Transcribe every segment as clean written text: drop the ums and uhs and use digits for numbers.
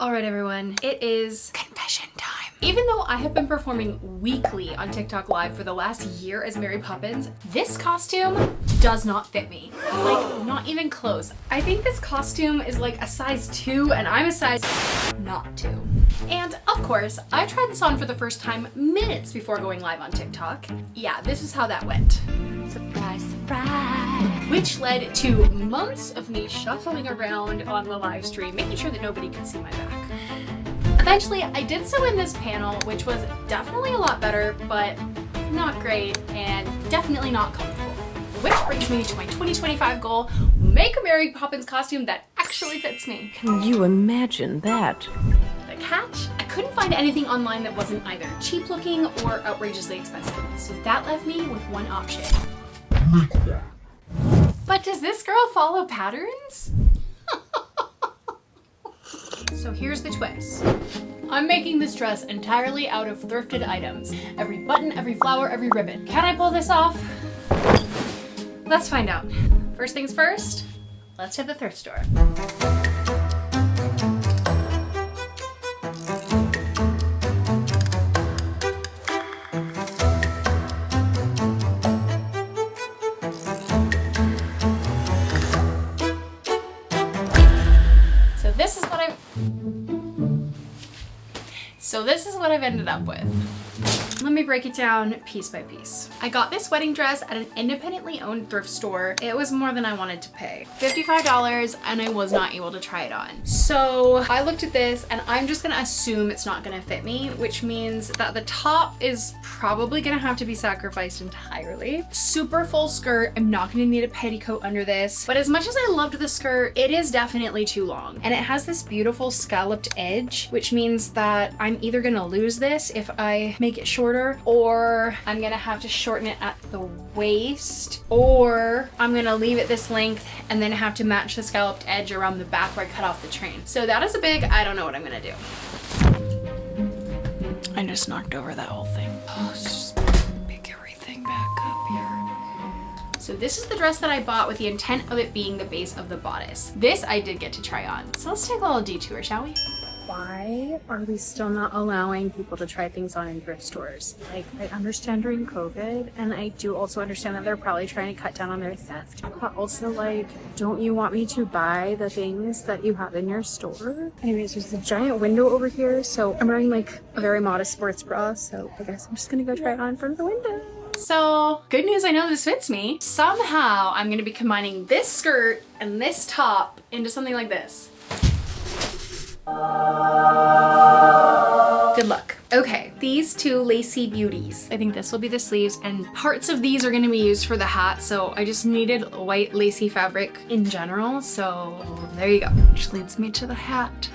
Alright everyone, it is confession time. Even though I have been performing weekly on TikTok Live for the last year as Mary Poppins, this costume does not fit me. Like, not even close. I think this costume is like a size 2 and I'm a size not 2. And of course, I tried this on for the first time minutes before going live on TikTok. Yeah, this is how that went. Surprise, surprise. Which led to months of me shuffling around on the live stream, making sure that nobody could see my back. Eventually, I did sew in this panel, which was definitely a lot better, but not great and definitely not comfortable. Which brings me to my 2025 goal, make a Mary Poppins costume that actually fits me. Can you imagine that? The catch? I couldn't find anything online that wasn't either cheap looking or outrageously expensive. So that left me with one option. But does this girl follow patterns? So here's the twist. I'm making this dress entirely out of thrifted items. Every button, every flower, every ribbon. Can I pull this off? Let's find out. First things first, let's hit the thrift store. So this is what I've ended up with. Let me break it down piece by piece. I got this wedding dress at an independently owned thrift store. It was more than I wanted to pay. $55, and I was not able to try it on. So I looked at this and I'm just gonna assume it's not gonna fit me, which means that the top is probably gonna have to be sacrificed entirely. Super full skirt, I'm not gonna need a petticoat under this, but as much as I loved the skirt, it is definitely too long. And it has this beautiful scalloped edge, which means that I'm either gonna lose this if I make it shorter, or I'm gonna have to shorten it at the waist, or I'm gonna leave it this length and then have to match the scalloped edge around the back where I cut off the train. So that is a big, I don't know what I'm gonna do. I just knocked over that whole thing. Oh, let's just pick everything back up here. So this is the dress that I bought with the intent of it being the base of the bodice. This I did get to try on. So let's take a little detour, shall we? Why are we still not allowing people to try things on in thrift stores? Like, I understand during COVID, and I do also understand that they're probably trying to cut down on their theft. But also, like, don't you want me to buy the things that you have in your store? Anyways, there's a giant window over here, so I'm wearing like a very modest sports bra, so I guess I'm just gonna go try it on in front of the window. So, good news, I know this fits me. Somehow, I'm gonna be combining this skirt and this top into something like this. Good luck. Okay, these two lacy beauties. I think this will be the sleeves, and parts of these are gonna be used for the hat, so I just needed white lacy fabric in general, so there you go. Which leads me to the hat.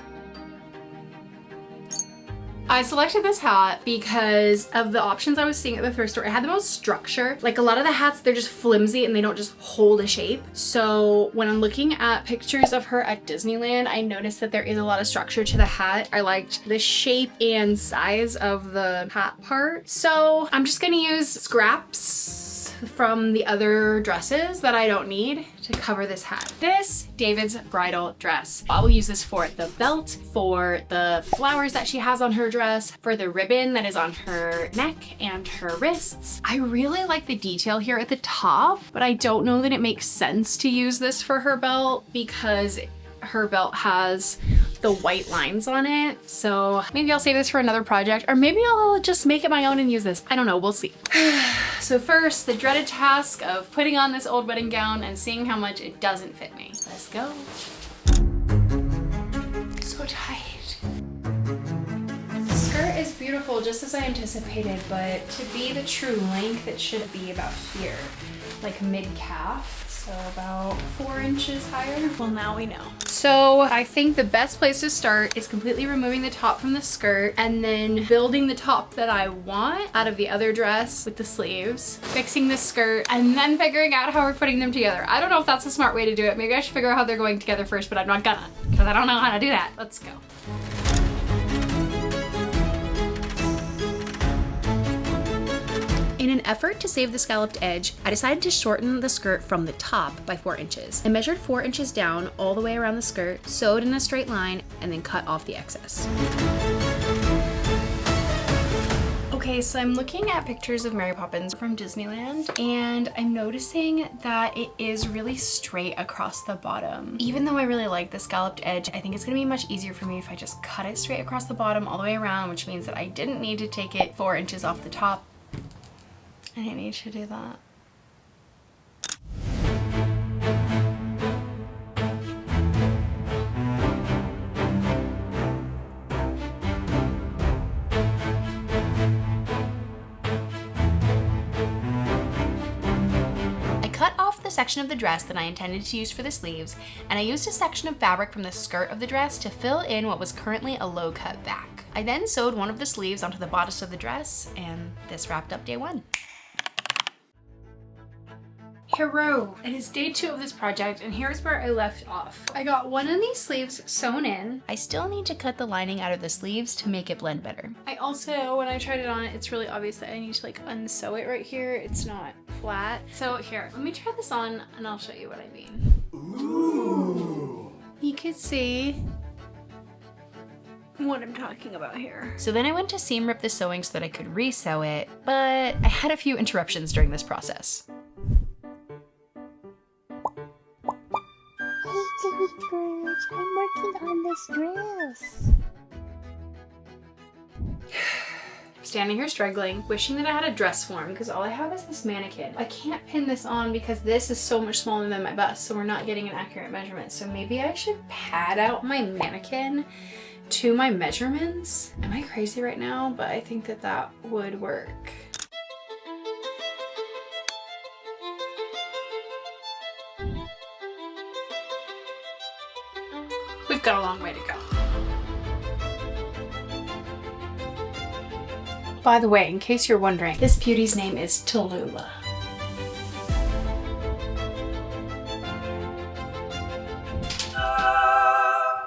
I selected this hat because of the options I was seeing at the thrift store. It had the most structure. Like, a lot of the hats, they're just flimsy and they don't just hold a shape. So when I'm looking at pictures of her at Disneyland, I noticed that there is a lot of structure to the hat. I liked the shape and size of the hat part. So I'm just gonna use scraps from the other dresses that I don't need to cover this hat. This David's bridal dress. I will use this for the belt, for the flowers that she has on her dress, for the ribbon that is on her neck and her wrists. I really like the detail here at the top, but I don't know that it makes sense to use this for her belt because her belt has the white lines on it. So maybe I'll save this for another project, or maybe I'll just make it my own and use this. I don't know, we'll see. So first, the dreaded task of putting on this old wedding gown and seeing how much it doesn't fit me. Let's go. So tight. The skirt is beautiful, just as I anticipated, but to be the true length, it should be about here, like mid-calf. So about 4 inches higher. Well, now we know. So I think the best place to start is completely removing the top from the skirt and then building the top that I want out of the other dress with the sleeves, fixing the skirt, and then figuring out how we're putting them together. I don't know if that's a smart way to do it. Maybe I should figure out how they're going together first, but I'm not gonna, because I don't know how to do that. Let's go. In an effort to save the scalloped edge, I decided to shorten the skirt from the top by 4 inches. I measured 4 inches down all the way around the skirt, sewed in a straight line, and then cut off the excess. Okay, so I'm looking at pictures of Mary Poppins from Disneyland, and I'm noticing that it is really straight across the bottom. Even though I really like the scalloped edge, I think it's gonna be much easier for me if I just cut it straight across the bottom all the way around, which means that I didn't need to take it 4 inches off the top. I didn't need to do that. Section of the dress that I intended to use for the sleeves, and I used a section of fabric from the skirt of the dress to fill in what was currently a low cut back. I then sewed one of the sleeves onto the bodice of the dress, and this wrapped up day 1. Hello! It is day 2 of this project, and here's where I left off. I got one of these sleeves sewn in. I still need to cut the lining out of the sleeves to make it blend better. I also, when I tried it on, it's really obvious that I need to like unsew it right here. It's not flat. So here, let me try this on and I'll show you what I mean. Ooh. You can see what I'm talking about here. So then I went to seam rip the sewing so that I could resew it, but I had a few interruptions during this process. I'm working on this dress. I'm standing here struggling, wishing that I had a dress form because all I have is this mannequin. I can't pin this on because this is so much smaller than my bust, so we're not getting an accurate measurement. So maybe I should pad out my mannequin to my measurements. Am I crazy right now? But I think that that would work. We've got a long way to go. By the way, in case you're wondering, this beauty's name is Tallulah.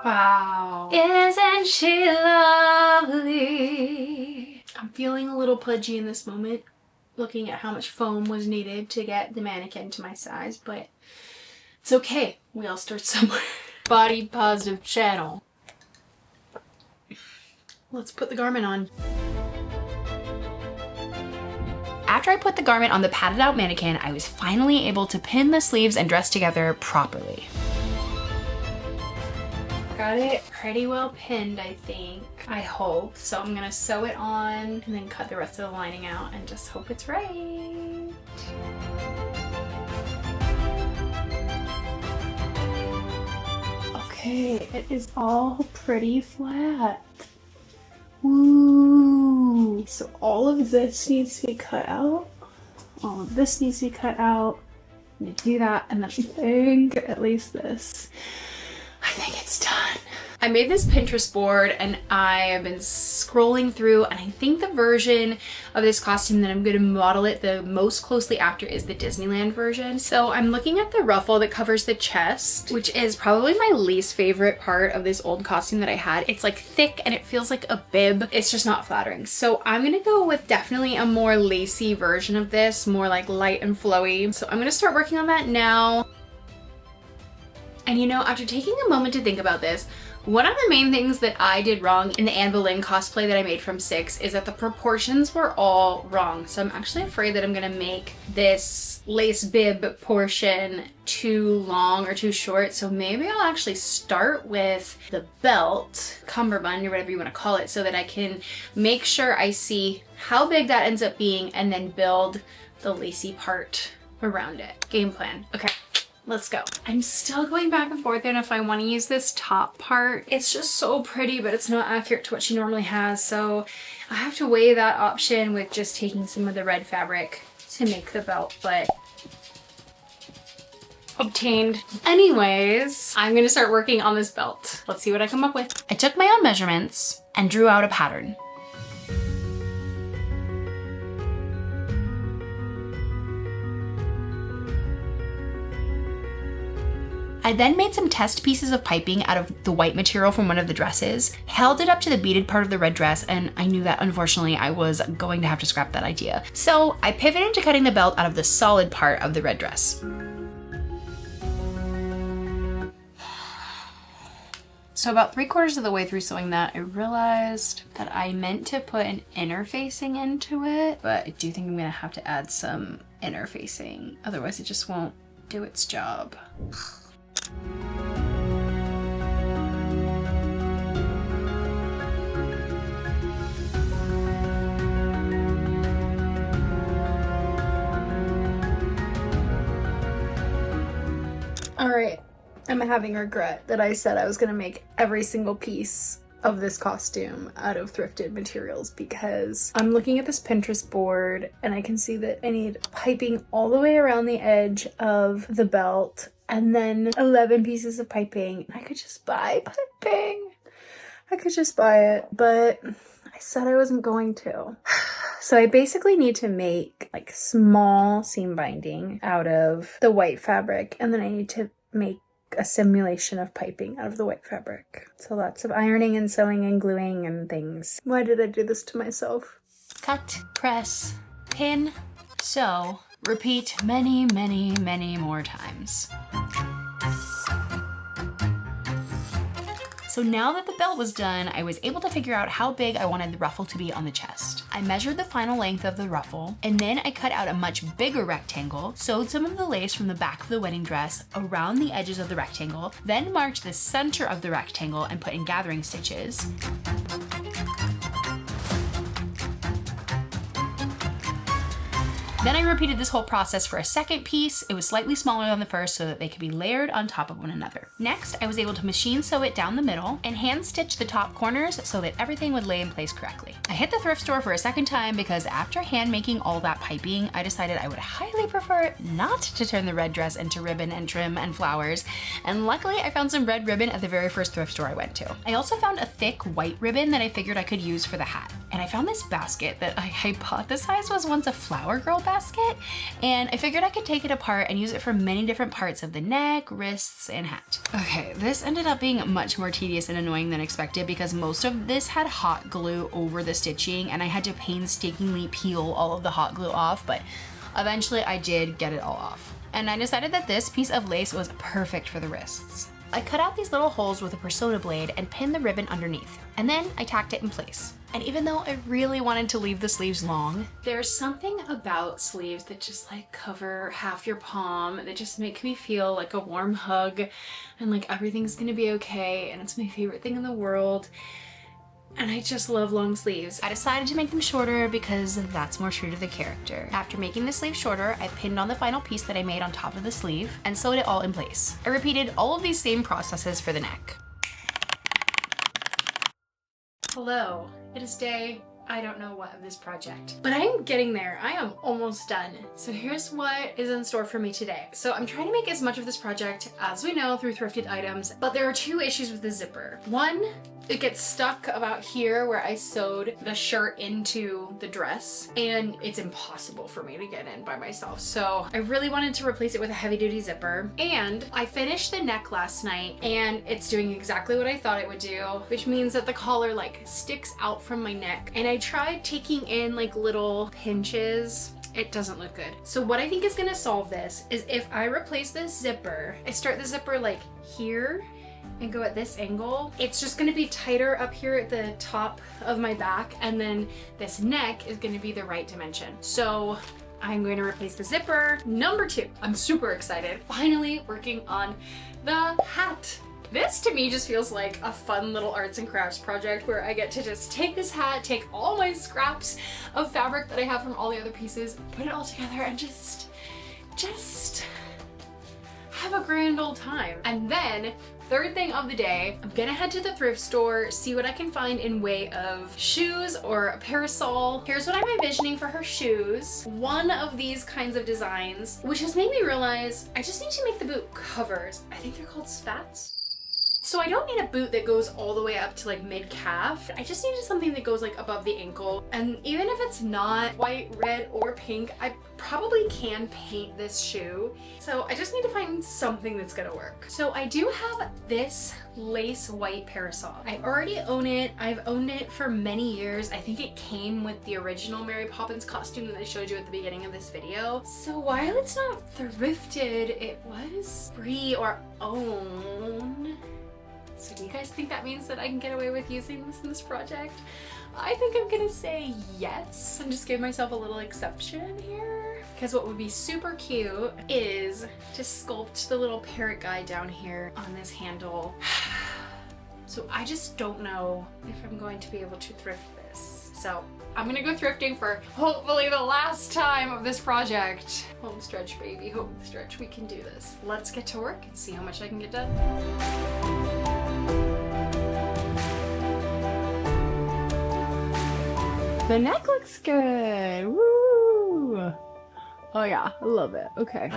Wow. Isn't she lovely? I'm feeling a little pudgy in this moment, looking at how much foam was needed to get the mannequin to my size, but it's okay. We all start somewhere. Body positive channel. Let's put the garment on. After I put the garment on the padded out mannequin, I was finally able to pin the sleeves and dress together properly. Got it pretty well pinned, I think. I hope. So I'm gonna sew it on and then cut the rest of the lining out and just hope it's right. Okay, it is all pretty flat. Woo! So all of this needs to be cut out. All of this needs to be cut out. I'm gonna do that, and then I think at least this. I think it's done. I made this Pinterest board and I have been scrolling through, and I think the version of this costume that I'm going to model it the most closely after is the Disneyland version. So I'm looking at the ruffle that covers the chest, which is probably my least favorite part of this old costume that I had. It's like thick and it feels like a bib. It's just not flattering. So I'm going to go with definitely a more lacy version of this, more like light and flowy. So I'm going to start working on that now. And you know, after taking a moment to think about this, one of the main things that I did wrong in the Anne Boleyn cosplay that I made from 6 is that the proportions were all wrong. So I'm actually afraid that I'm gonna make this lace bib portion too long or too short. So maybe I'll actually start with the belt, cummerbund or whatever you wanna call it, so that I can make sure I see how big that ends up being and then build the lacy part around it. Game plan. Okay. Let's go. I'm still going back and forth on if I want to use this top part. It's just so pretty, but it's not accurate to what she normally has. So I have to weigh that option with just taking some of the red fabric to make the belt, but obtained. Anyways, I'm gonna start working on this belt. Let's see what I come up with. I took my own measurements and drew out a pattern. I then made some test pieces of piping out of the white material from one of the dresses, held it up to the beaded part of the red dress, and I knew that unfortunately I was going to have to scrap that idea. So I pivoted to cutting the belt out of the solid part of the red dress. So about 3/4 of the way through sewing that, I realized that I meant to put an interfacing into it, but I do think I'm gonna have to add some interfacing, otherwise it just won't do its job. All right. I'm having regret that I said I was gonna make every single piece of this costume out of thrifted materials, because I'm looking at this Pinterest board and I can see that I need piping all the way around the edge of the belt and then 11 pieces of piping. I could just buy piping. I could just buy it, but I said I wasn't going to. So I basically need to make like small seam binding out of the white fabric, and then I need to make a simulation of piping out of the white fabric. So lots of ironing and sewing and gluing and things. Why did I do this to myself? Cut, press, pin, sew, repeat many, many, many more times. So now that the belt was done, I was able to figure out how big I wanted the ruffle to be on the chest. I measured the final length of the ruffle, and then I cut out a much bigger rectangle, sewed some of the lace from the back of the wedding dress around the edges of the rectangle, then marked the center of the rectangle and put in gathering stitches. Then I repeated this whole process for a second piece. It was slightly smaller than the first so that they could be layered on top of one another. Next, I was able to machine sew it down the middle and hand stitch the top corners so that everything would lay in place correctly. I hit the thrift store for a second time because after hand making all that piping, I decided I would highly prefer not to turn the red dress into ribbon and trim and flowers. And luckily I found some red ribbon at the very first thrift store I went to. I also found a thick white ribbon that I figured I could use for the hat. And I found this basket that I hypothesized was once a flower girl basket, and I figured I could take it apart and use it for many different parts of the neck, wrists, and hat. Okay, this ended up being much more tedious and annoying than expected because most of this had hot glue over the stitching and I had to painstakingly peel all of the hot glue off, but eventually I did get it all off. And I decided that this piece of lace was perfect for the wrists. I cut out these little holes with a Persona blade and pinned the ribbon underneath, and then I tacked it in place. And even though I really wanted to leave the sleeves long, there's something about sleeves that just like cover half your palm that just make me feel like a warm hug and like everything's gonna be okay, and it's my favorite thing in the world. And I just love long sleeves. I decided to make them shorter because that's more true to the character. After making the sleeve shorter, I pinned on the final piece that I made on top of the sleeve and sewed it all in place. I repeated all of these same processes for the neck. Hello, it is day I don't know what of this project, but I'm getting there. I am almost done. So here's what is in store for me today. So I'm trying to make as much of this project as we know through thrifted items, but there are two issues with the zipper. One, it gets stuck about here where I sewed the shirt into the dress, and it's impossible for me to get in by myself. So I really wanted to replace it with a heavy duty zipper. And I finished the neck last night and it's doing exactly what I thought it would do, which means that the collar like sticks out from my neck. And I tried taking in like little pinches. It doesn't look good. So what I think is gonna solve this is if I replace this zipper, I start the zipper like here and go at this angle, it's just gonna be tighter up here at the top of my back, and then this neck is gonna be the right dimension. So I'm going to replace the zipper. Number two, I'm super excited. Finally working on the hat. This to me just feels like a fun little arts and crafts project where I get to just take this hat, take all my scraps of fabric that I have from all the other pieces, put it all together and just have a grand old time. And then third thing of the day, I'm gonna head to the thrift store, see what I can find in way of shoes or a parasol. Here's what I'm envisioning for her shoes. One of these kinds of designs, which has made me realize I just need to make the boot covers. I think they're called spats. So I don't need a boot that goes all the way up to like mid-calf. I just needed something that goes like above the ankle. And even if it's not white, red, or pink, I probably can paint this shoe. So I just need to find something that's gonna work. So I do have this lace white parasol. I already own it. I've owned it for many years. I think it came with the original Mary Poppins costume that I showed you at the beginning of this video. So while it's not thrifted, it was free or owned. So do you guys think that means that I can get away with using this in this project? I think I'm gonna say yes and just give myself a little exception here. Because what would be super cute is to sculpt the little parrot guy down here on this handle. So I just don't know if I'm going to be able to thrift this. So I'm gonna go thrifting for hopefully the last time of this project. Home stretch, baby, home stretch, we can do this. Let's get to work and see how much I can get done. The neck looks good. Woo! Oh yeah, I love it. Okay.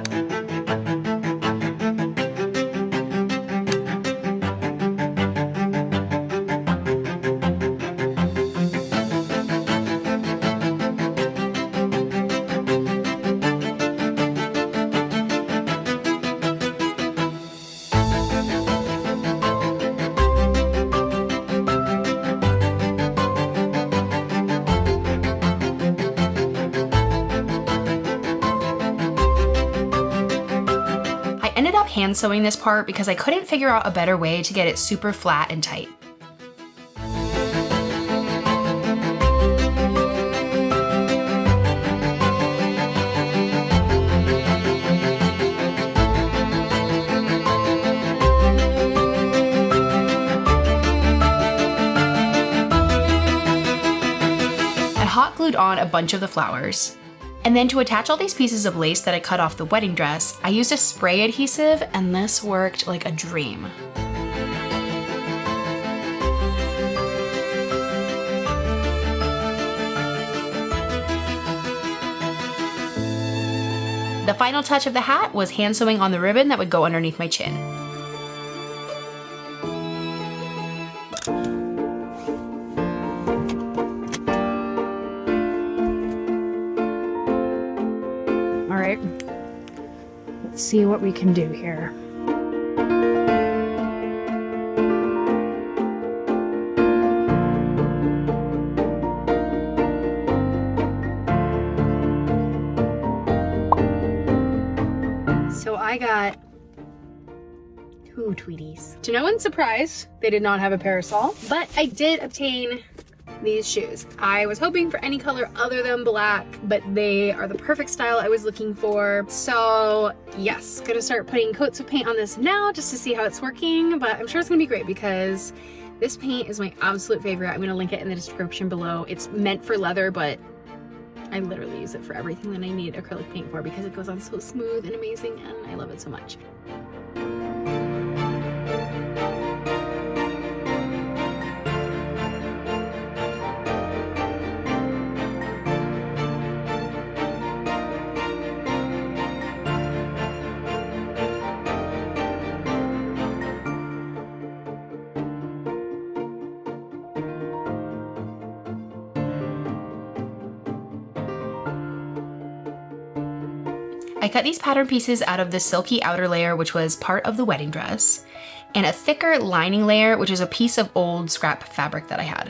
Ended up hand sewing this part because I couldn't figure out a better way to get it super flat and tight. I hot glued on a bunch of the flowers. And then to attach all these pieces of lace that I cut off the wedding dress, I used a spray adhesive, and this worked like a dream. The final touch of the hat was hand sewing on the ribbon that would go underneath my chin. All right, let's see what we can do here. So I got 2 Tweeties. To no one's surprise, they did not have a parasol, but I did obtain these shoes. I was hoping for any color other than black, but they are the perfect style I was looking for. So yes, gonna start putting coats of paint on this now just to see how it's working, but I'm sure it's gonna be great because this paint is my absolute favorite. I'm gonna link it in the description below. It's meant for leather, but I literally use it for everything that I need acrylic paint for because it goes on so smooth and amazing, and I love it so much. I cut these pattern pieces out of the silky outer layer, which was part of the wedding dress, and a thicker lining layer, which is a piece of old scrap fabric that I had.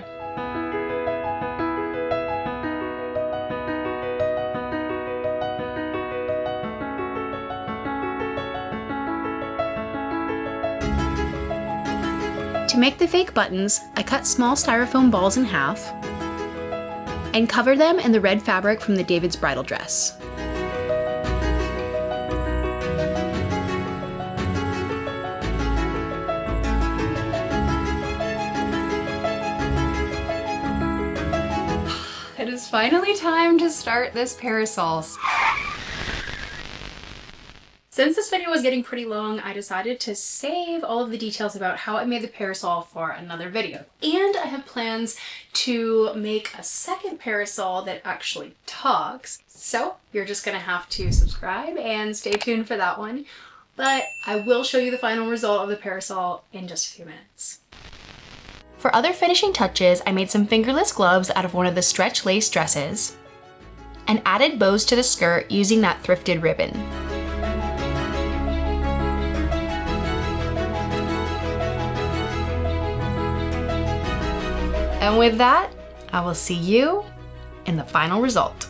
To make the fake buttons, I cut small styrofoam balls in half and covered them in the red fabric from the David's bridal dress. It is finally time to start this parasol. Since this video was getting pretty long, I decided to save all of the details about how I made the parasol for another video. And I have plans to make a second parasol that actually talks. So you're just gonna have to subscribe and stay tuned for that one. but I will show you the final result of the parasol in just a few minutes. For other finishing touches, I made some fingerless gloves out of one of the stretch lace dresses and added bows to the skirt using that thrifted ribbon. And with that, I will see you in the final result.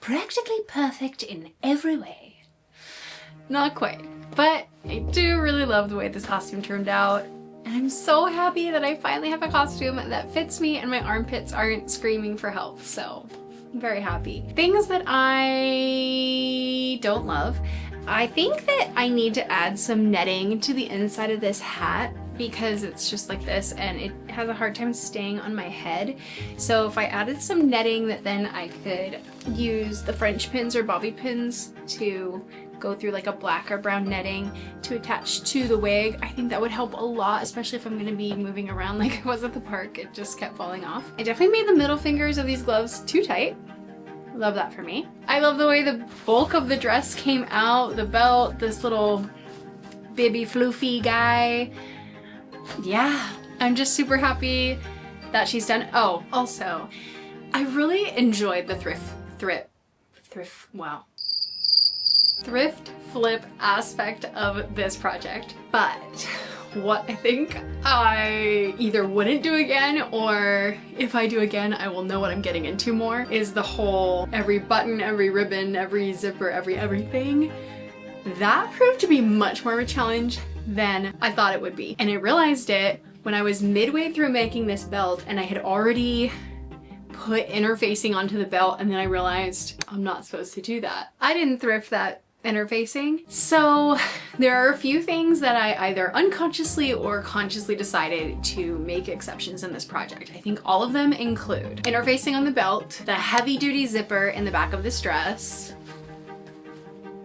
Practically perfect in every way. Not quite, but I do really love the way this costume turned out. And I'm so happy that I finally have a costume that fits me and my armpits aren't screaming for help, so I'm very happy. Things that I don't love. I think that I need to add some netting to the inside of this hat because it's just like this and it has a hard time staying on my head. So if I added some netting that then I could use the French pins or bobby pins to go through like a black or brown netting to attach to the wig, I think that would help a lot, especially if I'm gonna be moving around like I was at the park. It just kept falling off. I definitely made the middle fingers of these gloves too tight. Love that for me. I love the way the bulk of the dress came out, the belt, this little bibby floofy guy. Yeah, I'm just super happy that she's done. Oh, also, I really enjoyed the thrift flip aspect of this project, but what I think I either wouldn't do again, or if I do again, I will know what I'm getting into more, is the whole every button, every ribbon, every zipper, everything. That proved to be much more of a challenge than I thought it would be. And I realized it when I was midway through making this belt and I had already put interfacing onto the belt, and then I realized I'm not supposed to do that. I didn't thrift that interfacing. So there are a few things that I either unconsciously or consciously decided to make exceptions in this project. I think all of them include interfacing on the belt, the heavy duty zipper in the back of this dress,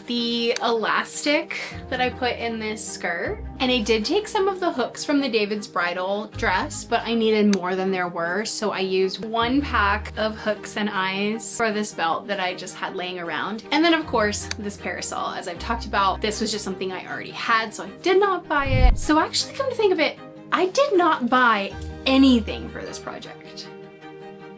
the elastic that I put in this skirt, and I did take some of the hooks from the David's bridal dress, but I needed more than there were, so I used one pack of hooks and eyes for this belt that I just had laying around. And then of course this parasol, as I've talked about, this was just something I already had, so I did not buy it. So actually, come to think of it, I did not buy anything for this project.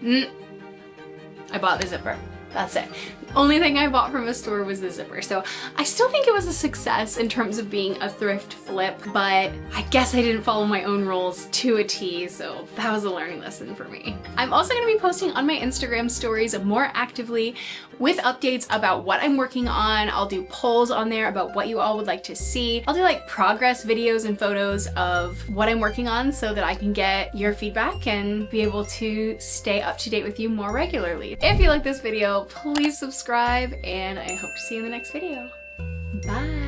I bought the zipper. That's it. Only thing I bought from a store was the zipper. So I still think it was a success in terms of being a thrift flip, but I guess I didn't follow my own rules to a T, so that was a learning lesson for me. I'm also gonna be posting on my Instagram stories more actively with updates about what I'm working on. I'll do polls on there about what you all would like to see. I'll do like progress videos and photos of what I'm working on so that I can get your feedback and be able to stay up to date with you more regularly. If you like this video, please subscribe, and I hope to see you in the next video. Bye!